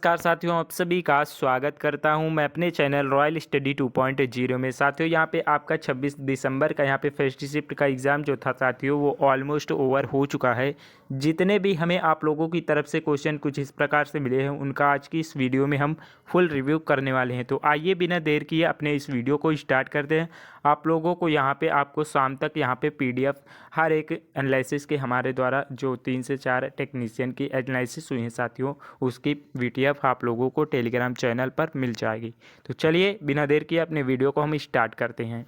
नमस्कार साथियों, आप सभी का स्वागत करता हूं मैं अपने चैनल रॉयल स्टडी 2.0 में। साथियों यहां पे आपका 26 दिसंबर का यहां पे फर्स्ट शिफ्ट का एग्ज़ाम जो था साथियों वो ऑलमोस्ट ओवर हो चुका है। जितने भी हमें आप लोगों की तरफ से क्वेश्चन कुछ इस प्रकार से मिले हैं उनका आज की इस वीडियो में हम फुल रिव्यू करने वाले हैं। तो आइए बिना देर किए अपने इस वीडियो को स्टार्ट करते हैं। आप लोगों को यहाँ पे आपको शाम तक यहाँ पे पीडीएफ हर एक एनालिसिस के हमारे द्वारा जो 3 से 4 टेक्नीशियन की एनालिसिस हुई है साथियों, उसकी वीटीएफ आप लोगों को टेलीग्राम चैनल पर मिल जाएगी। तो चलिए बिना देर किए अपने वीडियो को हम स्टार्ट करते हैं।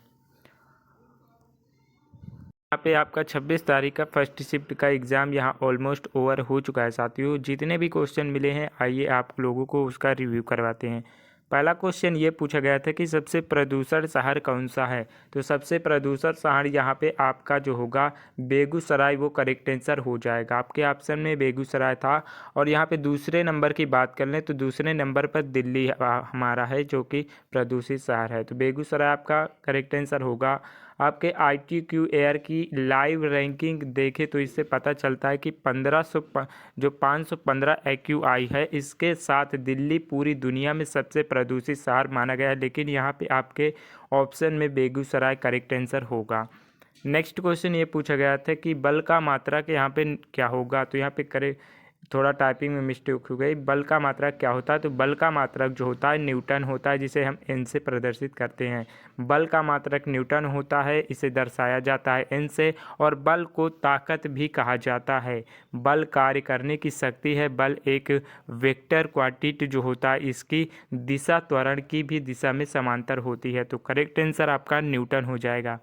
यहाँ पे आपका 26 तारीख का फर्स्ट शिफ्ट का एग्ज़ाम यहाँ ऑलमोस्ट ओवर हो चुका है साथियों। जितने भी क्वेश्चन मिले हैं आइए आप लोगों को उसका रिव्यू करवाते हैं। पहला क्वेश्चन ये पूछा गया था कि सबसे प्रदूषण शहर कौन सा है। तो सबसे प्रदूषण शहर यहाँ पे आपका जो होगा बेगूसराय, वो करेक्ट आंसर हो जाएगा। आपके ऑप्शन में बेगूसराय था। और यहाँ पे दूसरे नंबर की बात कर लें तो दूसरे नंबर पर दिल्ली हमारा है जो कि प्रदूषित शहर है। तो बेगूसराय आपका करेक्ट आंसर होगा। आपके ITQ एयर की लाइव रैंकिंग देखें तो इससे पता चलता है कि 515 AQI है। इसके साथ दिल्ली पूरी दुनिया में सबसे प्रदूषित शहर माना गया है, लेकिन यहाँ पे आपके ऑप्शन में बेगूसराय करेक्ट आंसर होगा। नेक्स्ट क्वेश्चन ये पूछा गया था कि बल का मात्रा के यहाँ पे क्या होगा। तो यहाँ पे करे थोड़ा टाइपिंग में मिस्टेक हो गई। बल का मात्रक क्या होता है। तो बल का मात्रक जो होता है न्यूटन होता है, जिसे हम एन से प्रदर्शित करते हैं। बल का मात्रक न्यूटन होता है, इसे दर्शाया जाता है एन से। और बल को ताकत भी कहा जाता है। बल कार्य करने की शक्ति है। बल एक वेक्टर क्वांटिटी जो होता है, इसकी दिशा त्वरण की भी दिशा में समांतर होती है। तो करेक्ट आंसर आपका न्यूटन हो जाएगा।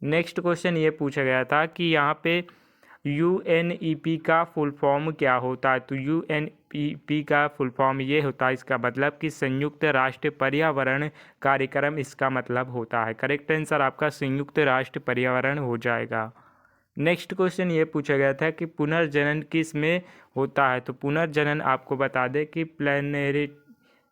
नेक्स्ट क्वेश्चन ये पूछा गया था कि यहाँ पे UNEP का फुल फॉर्म क्या होता है। तो UNEP का फुल फॉर्म ये होता है, इसका मतलब कि संयुक्त राष्ट्र पर्यावरण कार्यक्रम इसका मतलब होता है। करेक्ट आंसर आपका संयुक्त राष्ट्र पर्यावरण हो जाएगा। नेक्स्ट क्वेश्चन ये पूछा गया था कि पुनर्जनन किस में होता है। तो पुनर्जनन आपको बता दें कि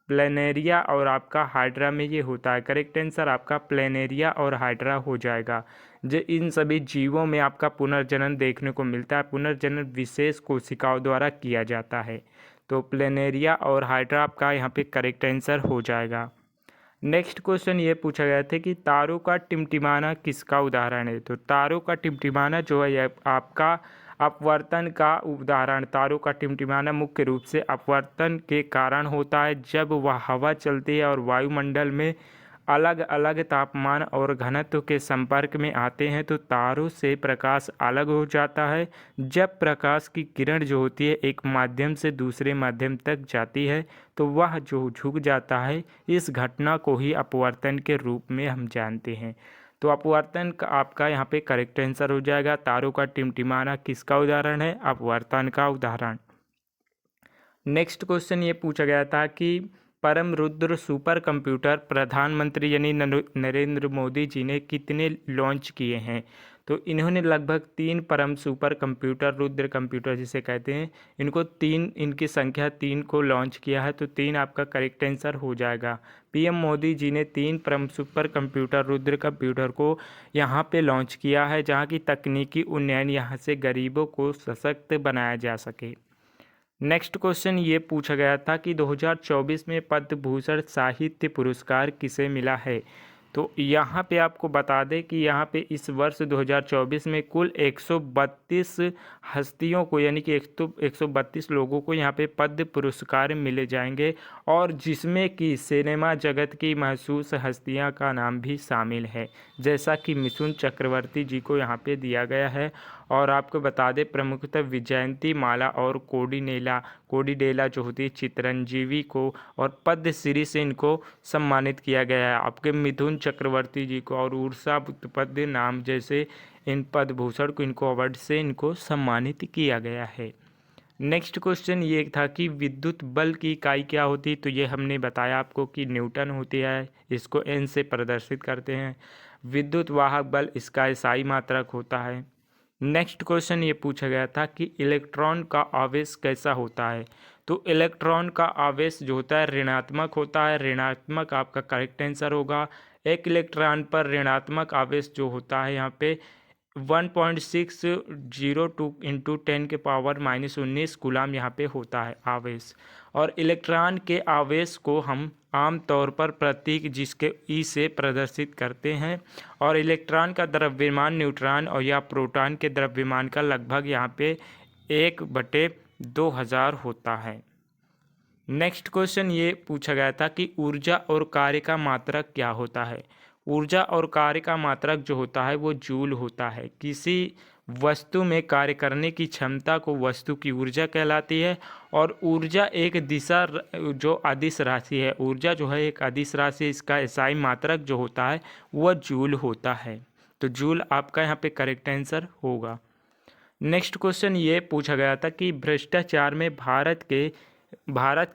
प्लेनेरिया और आपका हाइड्रा में ये होता है। करेक्ट आंसर आपका प्लेनेरिया और हाइड्रा हो जाएगा। जो इन सभी जीवों में आपका पुनर्जनन देखने को मिलता है। पुनर्जनन विशेष कोशिकाओं द्वारा किया जाता है। तो प्लेनेरिया और हाइड्रा आपका यहाँ पे करेक्ट आंसर हो जाएगा। नेक्स्ट क्वेश्चन ये पूछा गया था कि तारों का टिमटिमाना किसका उदाहरण है। तो तारों का टिमटिमाना जो है यह आपका अपवर्तन का उदाहरण। तारों का टिमटिमाना मुख्य रूप से अपवर्तन के कारण होता है। जब वह हवा चलती है और वायुमंडल में अलग अलग तापमान और घनत्व के संपर्क में आते हैं तो तारों से प्रकाश अलग हो जाता है। जब प्रकाश की किरण जो होती है एक माध्यम से दूसरे माध्यम तक जाती है तो वह जो झुक जाता है, इस घटना को ही अपवर्तन के रूप में हम जानते हैं। तो अपवर्तन का आपका यहाँ पे करेक्ट आंसर हो जाएगा। तारों का टिमटिमाना किसका उदाहरण है। अपवर्तन का उदाहरण। नेक्स्ट क्वेश्चन ये पूछा गया था कि परम रुद्र सुपर कंप्यूटर प्रधानमंत्री यानी नरेंद्र मोदी जी ने कितने लॉन्च किए हैं। तो इन्होंने लगभग 3 परम सुपर कंप्यूटर, रुद्र कंप्यूटर जिसे कहते हैं, इनकी संख्या 3 को लॉन्च किया है। तो 3 आपका करेक्ट आंसर हो जाएगा। PM मोदी जी ने 3 परम सुपर कंप्यूटर, रुद्र कंप्यूटर को यहाँ पे लॉन्च किया है, जहाँ की तकनीकी उन्नयन यहाँ से गरीबों को सशक्त बनाया जा सके। नेक्स्ट क्वेश्चन ये पूछा गया था कि 2024 में पद्म भूषण साहित्य पुरस्कार किसे मिला है। तो यहाँ पे आपको बता दें कि यहाँ पे इस वर्ष 2024 में कुल 132 हस्तियों को यानी कि 132 लोगों को यहाँ पे पद्म पुरस्कार मिले जाएंगे, और जिसमें कि सिनेमा जगत की महसूस हस्तियाँ का नाम भी शामिल है, जैसा कि मिथुन चक्रवर्ती जी को यहाँ पे दिया गया है। और आपको बता दें प्रमुखतः विजयंती माला और कोडिडेला जो होती है चित्रंजीवी को, और पद्मश्री से इनको सम्मानित किया गया है। आपके मिथुन चक्रवर्ती जी को और उर्सा बुद्धपद नाम जैसे इन पद्म भूषण को, इनको अवार्ड से इनको सम्मानित किया गया है। नेक्स्ट क्वेश्चन ये था कि विद्युत बल की इकाई क्या होती है। तो ये हमने बताया आपको कि न्यूटन होती है, इसको एन से प्रदर्शित करते हैं। विद्युत वाहक बल इसका SI मात्रक होता है। नेक्स्ट क्वेश्चन ये पूछा गया था कि इलेक्ट्रॉन का आवेश कैसा होता है। तो इलेक्ट्रॉन का आवेश जो होता है ऋणात्मक होता है। ऋणात्मक आपका करेक्ट आंसर होगा। एक इलेक्ट्रॉन पर ऋणात्मक आवेश जो होता है यहाँ पे 1.602 इंटू 10⁻⁻19 कूलाम यहाँ पे होता है आवेश। और इलेक्ट्रॉन के आवेश को हम आम तौर पर प्रतीक जिसके ई से प्रदर्शित करते हैं। और इलेक्ट्रॉन का द्रव्यमान न्यूट्रॉन और या प्रोटॉन के द्रव्यमान का लगभग यहाँ पे 1/2000 होता है। नेक्स्ट क्वेश्चन ये पूछा गया था कि ऊर्जा और कार्य का मात्रक क्या होता है। ऊर्जा और कार्य का मात्रक जो होता है वो जूल होता है। किसी वस्तु में कार्य करने की क्षमता को वस्तु की ऊर्जा कहलाती है। और ऊर्जा एक दिशा जो अदिश राशि है, ऊर्जा जो है एक अदिश राशि, इसका एसआई मात्रक जो होता है वह जूल होता है। तो जूल आपका यहाँ पे करेक्ट आंसर होगा। नेक्स्ट क्वेश्चन ये पूछा गया था कि भ्रष्टाचार में भारत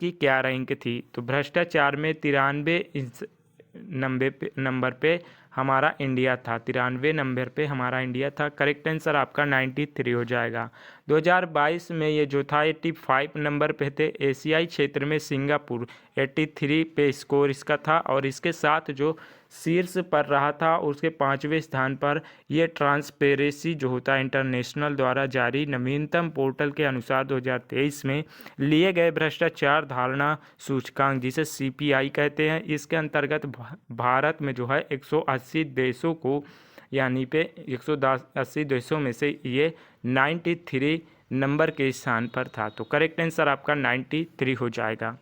की क्या रैंक थी। तो भ्रष्टाचार में 93 नंबर पे हमारा इंडिया था। 93 नंबर पे हमारा इंडिया था। करेक्ट आंसर आपका 93 हो जाएगा। 2022 में ये जो था 85 नंबर पे थे। एशियाई क्षेत्र में सिंगापुर 83 पे स्कोर इसका था। और इसके साथ जो शीर्ष पर रहा था उसके 5वें स्थान पर ये ट्रांसपेरेंसी जो होता है इंटरनेशनल द्वारा जारी नवीनतम पोर्टल के अनुसार 2023 में लिए गए भ्रष्टाचार धारणा सूचकांक जिसे CPI कहते हैं, इसके अंतर्गत भारत में जो है 180 देशों को यानी पे 180 देशों में से ये 93 नंबर के स्थान पर था। तो करेक्ट आंसर आपका 93 हो जाएगा।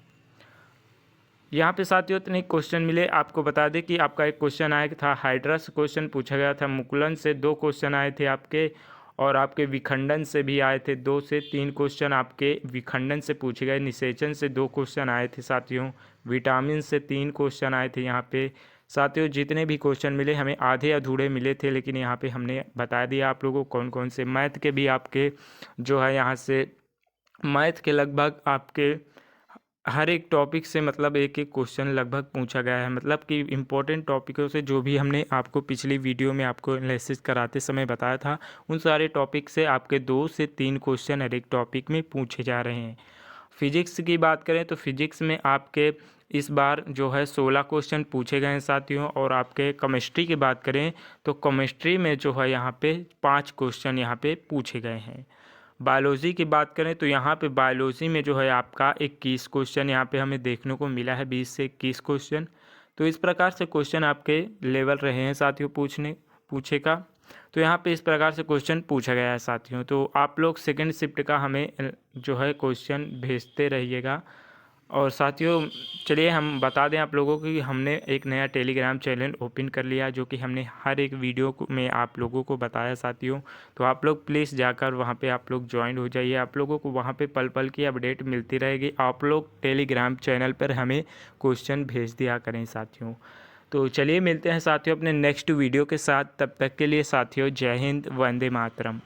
यहाँ पे साथियों इतने क्वेश्चन मिले। आपको बता दें कि आपका एक क्वेश्चन आया था हाइड्रा से, क्वेश्चन पूछा गया था। मुकुलन से 2 क्वेश्चन आए थे आपके, और आपके विखंडन से भी आए थे 2 से 3 क्वेश्चन आपके विखंडन से पूछे गए। निषेचन से 2 क्वेश्चन आए थे साथियों। विटामिन से 3 क्वेश्चन आए थे यहाँ पे साथियों। जितने भी क्वेश्चन मिले हमें आधे अधूरे मिले थे, लेकिन यहाँ पे हमने बता दिया आप लोगों को कौन कौन से। मैथ के भी आपके जो है यहाँ से मैथ के लगभग आपके हर एक टॉपिक से मतलब एक एक क्वेश्चन लगभग पूछा गया है। मतलब कि इम्पोर्टेंट टॉपिकों से जो भी हमने आपको पिछली वीडियो में आपको एनालिसिस कराते समय बताया था, उन सारे टॉपिक से आपके 2 से 3 क्वेश्चन हर एक टॉपिक में पूछे जा रहे हैं। फिजिक्स की बात करें तो फिजिक्स में आपके इस बार जो है 16 क्वेश्चन पूछे गए हैं साथियों। और आपके केमिस्ट्री की बात करें तो केमिस्ट्री में जो है यहाँ पे 5 क्वेश्चन यहाँ पे पूछे गए हैं। बायोलॉजी की बात करें तो यहाँ पे बायोलॉजी में जो है आपका 21 क्वेश्चन यहाँ पे हमें देखने को मिला है, 20 से 21 क्वेश्चन। तो इस प्रकार से क्वेश्चन आपके लेवल रहे हैं साथियों पूछे का। तो यहाँ पे इस प्रकार से क्वेश्चन पूछा गया है साथियों। तो आप लोग सेकंड शिफ्ट का हमें जो है क्वेश्चन भेजते रहिएगा। और साथियों चलिए हम बता दें आप लोगों को कि हमने एक नया टेलीग्राम चैनल ओपन कर लिया, जो कि हमने हर एक वीडियो में आप लोगों को बताया साथियों। तो आप लोग प्लीज़ जाकर वहां पे आप लोग ज्वाइन हो जाइए। आप लोगों को वहां पे पल पल की अपडेट मिलती रहेगी। आप लोग टेलीग्राम चैनल पर हमें क्वेश्चन भेज दिया करें साथियों। तो चलिए मिलते हैं साथियों अपने नेक्स्ट वीडियो के साथ। तब तक के लिए साथियों जय हिंद, वंदे मातरम।